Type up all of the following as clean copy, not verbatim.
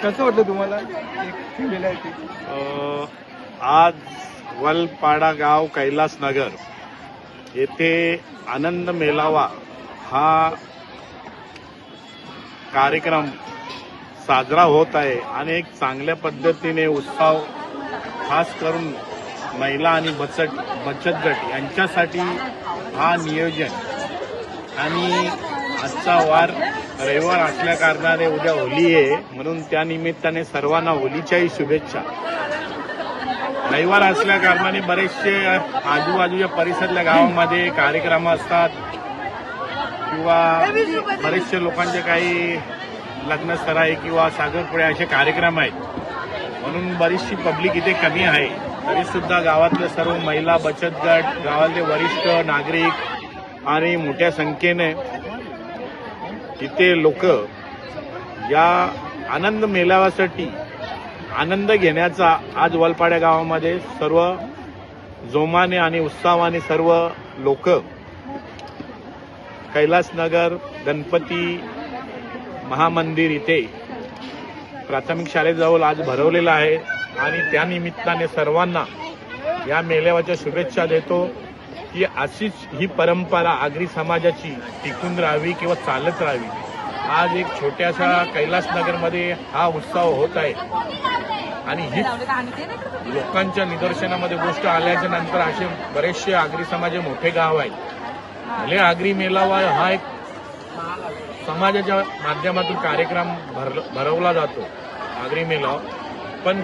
कसं वाटलं तुम्हाला एक केलेलं आहे ते? आज वलपाडा गाव कैलास नगर येथे आनंद मेळावा हा कार्यक्रम साजरा होत आहे आणि एक चांगल्या पद्धतीने उत्सव खास करून महिला आणि बचत गट यांच्यासाठी हा नियोजन आणि आजचा वार रविवार असल्या कारणाने उद्या होली आहे म्हणून त्या निमित्ताने सर्वांना होलीच्याही शुभेच्छा. रविवार असल्या कारणाने बरेचसे आजूबाजूच्या परिसरातल्या गावांमध्ये कार्यक्रम असतात किंवा बरेचसे लोकांचे काही लग्नसराई किंवा साखरपुडे असे कार्यक्रम आहेत म्हणून बरीचशी पब्लिक इथे कमी आहे. तरी सुद्धा गावातले सर्व महिला बचत गट गावातले वरिष्ठ नागरिक आणि मोठ्या संख्येने इथे लोक या आनंद मेळाव्यासाठी आनंद घेण्याचा आज वलपाड्या गावामध्ये सर्व जोमाने आणि उत्साहाने सर्व लोक कैलासनगर गणपती महामंदिर इथे प्राथमिक शाळेजवळ आज भरवलेला आहे आणि त्या निमित्ताने सर्वांना या मेळाव्याच्या शुभेच्छा देतो की अशीच ही परंपरा आगरी समाजाची टिकून राहावी किंवा चालत राहावी. आज एक छोट्याशा कैलासनगरमध्ये हा उत्सव होत आहे आणि ही लोकांच्या निदर्शनामध्ये गोष्ट आल्याच्या नंतर असे बरेचसे आगरी समाज मोठे गाव आहेत. भले आगरी मेळावा हा एक समाजाच्या माध्यमातून कार्यक्रम भरवला जातो आगरी मेळावा, पण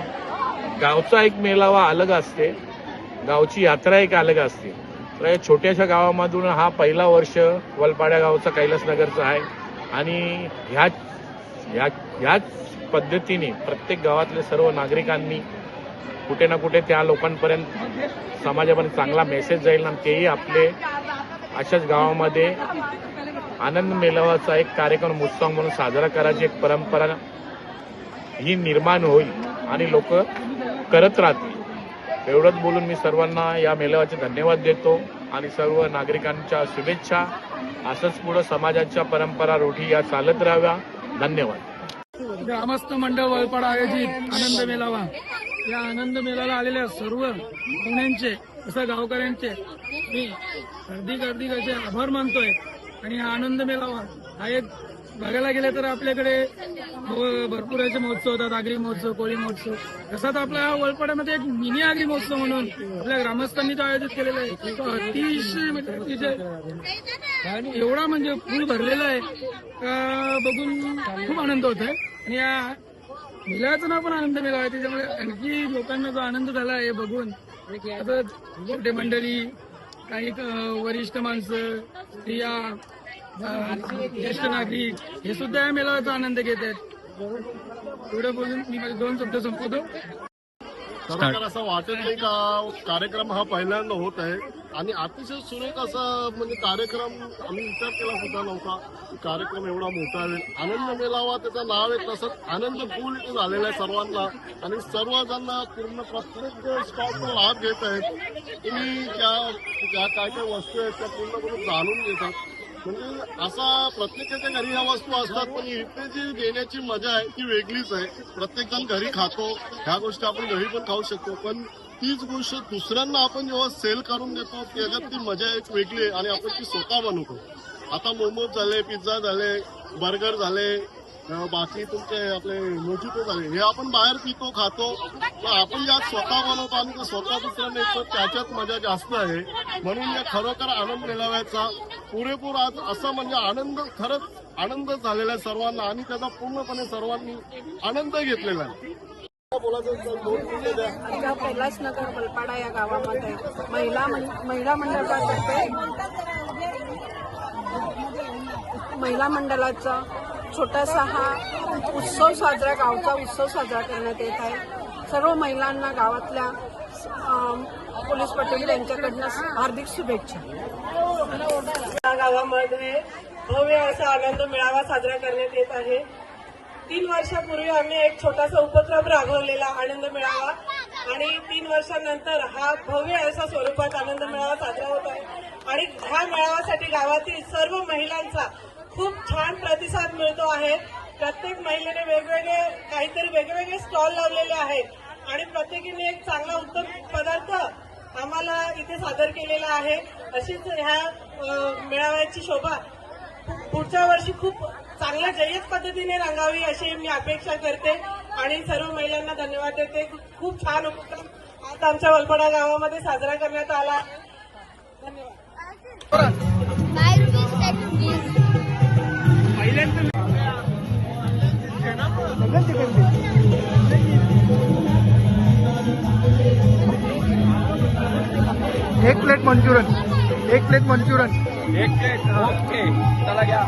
गावचा एक मेळावा अलग असते, गावची यात्रा एक अलग असते. तर या छोट्याशा गावामधून हा पहिला वर्ष वलपाड्या गावचा कैलासनगरचा आहे आणि ह्याच पद्धतीने प्रत्येक गावातले सर्व नागरिकांनी कुठे ना कुठे त्या लोकांपर्यंत समाजापर्यंत चांगला मेसेज जाईल आणि तेही आपले अशाच गावामध्ये आनंद मेळाव्याचा एक कार्यक्रम उत्सव म्हणून साजरा करायची एक परंपरा ही निर्माण होईल आणि लोक करत राहतील. एवढंच बोलून मी सर्वांना या मेळाव्याचे धन्यवाद देतो आणि सर्व नागरिकांच्या शुभेच्छा. असंच पुढे समाजाच्या परंपरा रूढी या चालत राहाव्या. धन्यवाद. ग्रामस्थ मंडळ वलपाडा आयोजित आनंद मेळावा, या आनंद मेळाव्याला आलेल्या सर्व पाहुण्यांचे तसं गावकऱ्यांचे मी हार्दिक असे आभार मानतोय. आणि हा आनंद मेळावा हा एक बघायला गेले तर आपल्याकडे भरपूर असे महोत्सव होतात, आगरी महोत्सव, कोळी महोत्सव. तसाच आपल्या वलपाड्यामध्ये एक मिनी आगरी महोत्सव म्हणून आपल्या ग्रामस्थांनी तो आयोजित केलेला आहे. तो अतिशय एवढा म्हणजे फुल भरलेला आहे का बघून खूप आनंद होत आहे. आणि या मेळाव्याचं नाव पण आनंद मेळावा आहे, त्याच्यामुळे आणखी लोकांना जो आनंद झाला आहे बघून. आता छोटे मंडळी, काही वरिष्ठ माणसं, स्त्रिया, ज्येष्ठ नागरिक हे सुद्धा या मेळाव्याचा आनंद घेत आहेत. एवढं बोलून मी माझे 2 शब्द संपवतो. खरोखर असं वाटत नाही का कार्यक्रम हा पहिल्यांदा होत आहे आणि अतिशय सुरेख असा म्हणजे कार्यक्रम आम्ही विचार केला सुद्धा नव्हता की कार्यक्रम एवढा मोठा आहे. आनंद मेळावा त्याचं नाव आहे, तसंच आनंद फुल झालेला आहे सर्वांना आणि सर्वजण पूर्ण प्रत्येक स्टॉलचा लाभ घेत आहेत. तुम्ही ज्या काय काय वस्तू आहेत त्या पूर्णपणे जाणून घेतात. म्हणजे असा प्रत्येकाच्या घरी ह्या वस्तू असतात पण इथे जी देण्याची मजा आहे ती वेगळीच आहे. प्रत्येक जण घरी खातो, ह्या गोष्टी आपण घरी पण खाऊ शकतो, पण तीच गोष्ट दुसऱ्यांना आपण जेव्हा सेल करून देतो त्याच्यात ती मजा एक वेगळी आहे आणि आपण ती स्वतः बनवतो. आता मोमोज झाले, पिझ्झा झाले, बर्गर झाले, बाकी तुमचे आपले मोजितो झाले, हे आपण बाहेर पितो खातो, पण आपण ज्यात स्वतः बनवतो आणि ते स्वतः दुसऱ्यांना येतो त्याच्यात मजा जास्त आहे. म्हणून या खरोखर आनंद मेळाव्याचा पुरेपूर आज असं म्हणजे आनंद, खरंच आनंद झालेला आहे सर्वांना आणि त्याचा पूर्णपणे सर्वांनी आनंद घेतलेला आहे. आमच्या कैलासनगर वलपाडा या गावामध्ये महिला मंडळातर्फे महिला मंडळाचा छोटासा हा उत्सव साजरा, गावचा उत्सव साजरा करण्यात येत आहे. सर्व महिलांना गावातल्या पोलीस पाटील यांच्याकडनं हार्दिक शुभेच्छा. या गावामध्ये भव्य असा आनंद मेळावा साजरा करण्यात येत आहे. 3 वर्षापूर्वी आम्ही एक छोटासा उपक्रम राबवलेला आनंद मेळावा आणि 3 वर्षांनंतर हा भव्य असा स्वरूपात आनंद मेळावा साजरा होत आहे. आणि ह्या मेळाव्यासाठी गावातील सर्व महिलांचा खूप छान प्रतिसाद मिळतो आहे. प्रत्येक महिलेने वेगवेगळे काहीतरी वेगवेगळे स्टॉल लावलेले आहेत आणि प्रत्येकीने एक चांगला उत्तम पदार्थ आम्हाला इथे सादर केलेला आहे. अशीच ह्या मेळाव्याची शोभा पुढच्या वर्षी खूप चांगल्या जय्यत पद्धतीने रंगावी अशी मी अपेक्षा करते आणि सर्व महिलांना धन्यवाद देते. खूप छान उपक्रम आज आमच्या वलपाडा गावामध्ये साजरा करण्यात आला. धन्यवाद. एक प्लेट मंचुरन. एक प्लेट मंचुरन. ओके चला घ्या.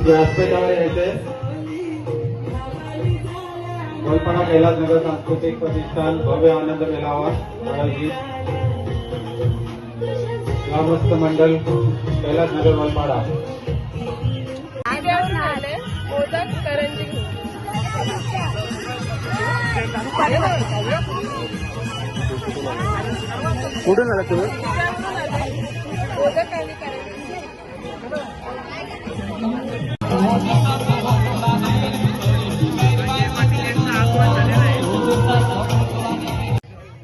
व्यासपीठावर यायचे. वलपाडा कैलासनगर सांस्कृतिक प्रतिष्ठान भव्य आनंद मेळावा आयोजित. ग्रामस्थ मंडल कैलासनगर वलपाडा. कुठून आला तुम्ही?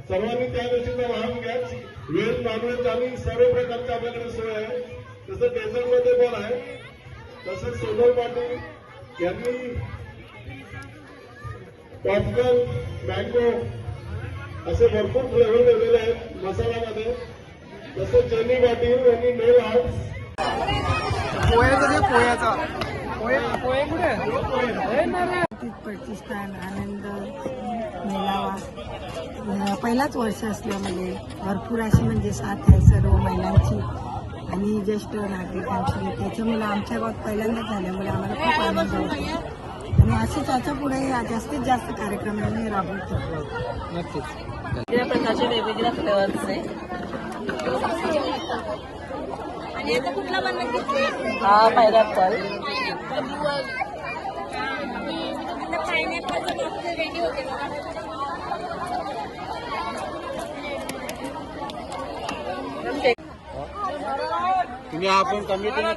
सर्वांनी त्या गोष्टीचा लाभ घ्या. व्हेज नॉनव्हेज आणि सर्व प्रकारची आपल्याकडे सोय आहे. तसं डेझर्टमध्ये पण आहे. तसंच सोनल पाटील यांनी पॉपकॉर्न, मँगो असे भरपूर फ्लेवर ठेवलेले आहेत मसाल्यामध्ये. तसंच जेनी पाटील यांनी नेल आर्ट्स. पोह्याचा दे, पोह्याचा. पोहे कुठे? प्रतिष्ठान आनंद मेळावा पहिलाच वर्ष असल्यामुळे भरपूर अशी म्हणजे साथ आहे सर्व महिलांची आणि ज्येष्ठ नागरिकांची. त्याच्यामुळे आमच्या गावात पहिल्यांदाच झाल्यामुळे आम्हाला खूप आनंद होतो आणि असेच याच्या पुढे जास्तीत जास्त कार्यक्रम आम्ही राबवतो. वेगवेगळ्या प्रकारचे वेगवेगळ्या फ्लेवर्सचे हा पायनॅपल. तुम्ही आपण कमिटीने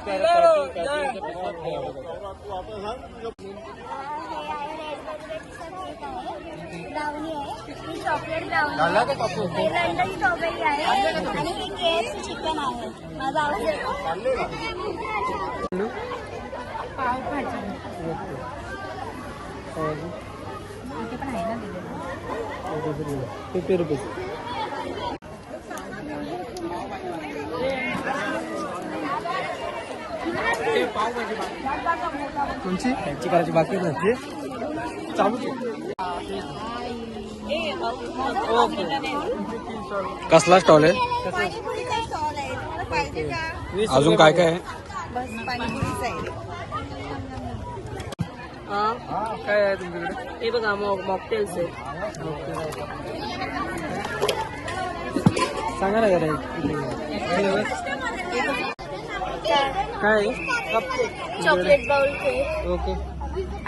ब्राउनी आहे, ही चॉकलेट ब्राउनी आहे, हे लंडन स्ट्रॉबेरी आहे आणि हे KFC चिकन आहे. माझा आवाज येतो? पावभाजी इथे पण आहे ना दिलेलं. कोणची? त्यांची करायची बाकी नाही. चालूच कसला स्टॉल आहे? पाणीपुरीचा स्टॉल आहे, तुम्हाला पाहिजे का? अजून काय काय आहे? बस पाणीपुरीच आहे. काय आहे तुमच्याकडे? हे बघा मॉकटेल्स आहे. सांगा ना जरा. काय? Chocolate bowl cake okay.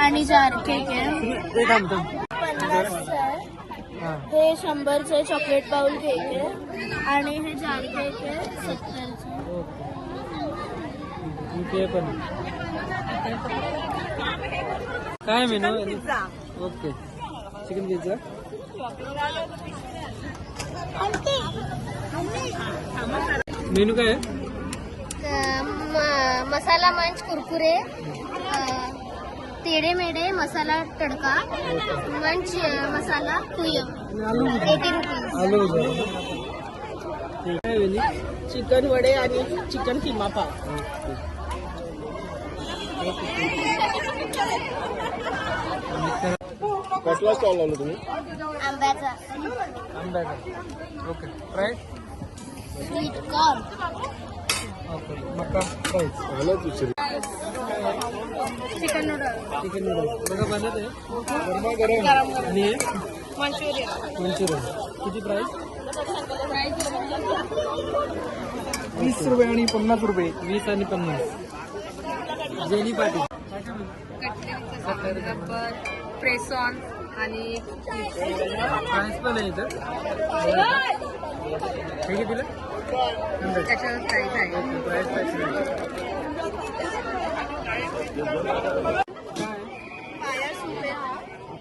आणि जार केक आहे. ते थांबतो. 50 आहे. हे 100चं चॉकलेट बाउल केक आहे आणि हे जार केक आहे 70चं. ते पण काय menu? Okay. Chicken pizza. Menu काय आहे? मसाला मंच कुरकुरे, टेढ़े मेढ़े मसाला तड़का, मंच मसाला कुयम 80 रुपीज. आलू ठीक आहे वेली. चिकन वडे आणि चिकन किमा पाव. कसला स्टॉल लावला तुम्ही? आंब्याचा. Okay. Fried. Sweet corn. Okay. मक्का fries. Chicken noodle. Chicken noodles बघा बनत आहे. आणि मंचुरियन. किती प्राईस? 20 रुपये आणि 50 रुपये. 20 आणि 50. जेली पाटील. प्रेसॉन आणि प्राईस पण आहे इथं. हे कितीला? त्याच्यावर प्राईस आहे. प्राईस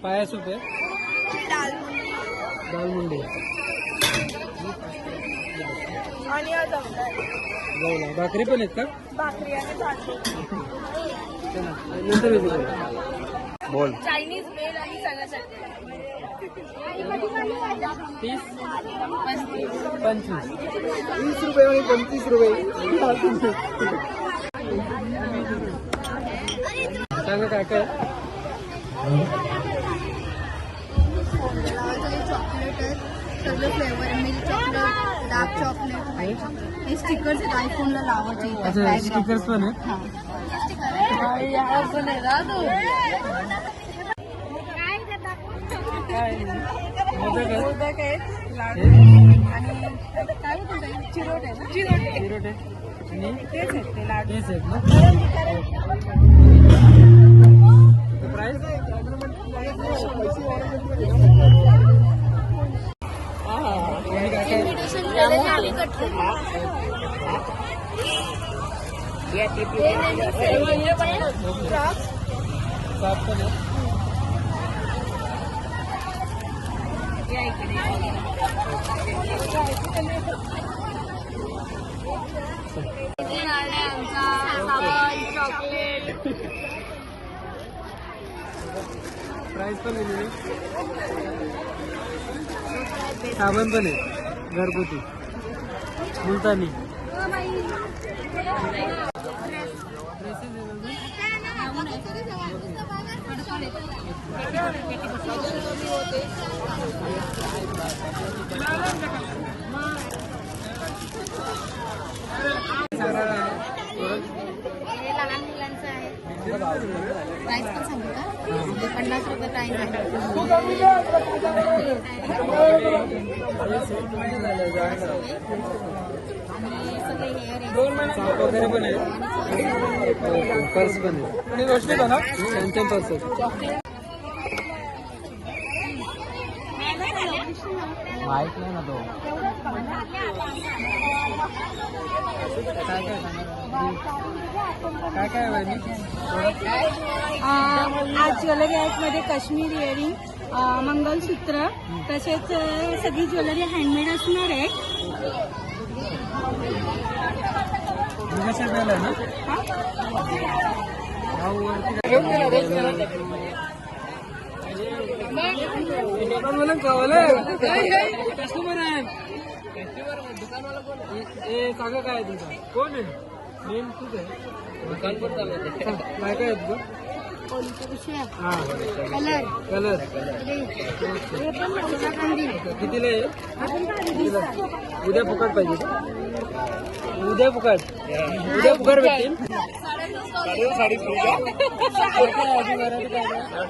पाया सूप आहे, दाल मुंडी आणि जाऊला भाकरी पण आहेत का? भाकरी आणि चला, नंतर येतो. बोल. चायनीज बेल आणि सगळं 30 25 20 रुपये आणि 25 रुपये सांगा काय काय? चॉकलेट आहे, सगळे flavour, milk chocolate, dark chocolate, white chocolate. हे स्टिकर्स आहेत आयफोनला लावायचे. अच्छा, स्टिकर्स पण आहेत. मोदक आहेत, लाडू आणि काय होतं चिरोटे ना? चिरोटे आणि तेच आहेत ते लाडू. तेच आहेत ना. प्राइस चॉकलेट प्राइस पण दिलेली. साबण पण आहे घरगुती मुलतानी. हे लहान मुलांचं आहे. प्राइस पण सांगू का? 50 रुपये प्राइस आहे. चाप वगैरे पण आहे, पर्स पण आहे. आणि गोष्टी का ना त्यांच्या पर्स आहेत. माहित नाही ना तो काय काय काय आहे. आज ज्वेलरी आहेत मध्ये काश्मीर इयरिंग, मंगलसूत्र, तसेच सगळी ज्वेलरी हँडमेड असणार आहे. आहे ना कस्टमर आहे. सांगा काय आहे तुमचं? कोण आहे मेन? तूच आहे. दुकान पण चालवते. काय काय आहे तुझं? हा कलर कलर कितीला आहे? उद्या फुकट पाहिजे. उद्या फुकट भेटतील.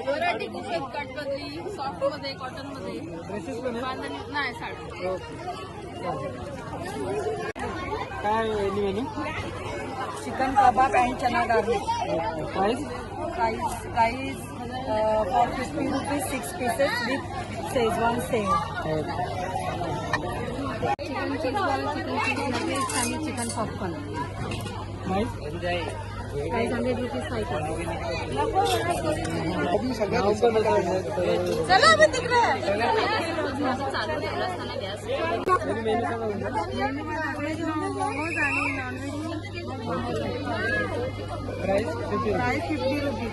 व्हरायटी खूप आहेत. कटमधली, सॉफ्ट मध्ये, कॉटन मध्ये, ड्रेसेस पण आहे. नाही साडी. काय menu? Chicken kebab and chana garlic. Price price for 50 rupees 6 pieces with schezwan सेव. Chicken cheese ball, chicken cheese nuggets आणि chicken popcorn. Price price 100 rupees 5 नाव पण चला आपण तिकडे. चालू ठेवलं असताना गॅस. मेनू सांगा. मोमोज आणि नॉनव्हेज. Price 50 price 50 rupees.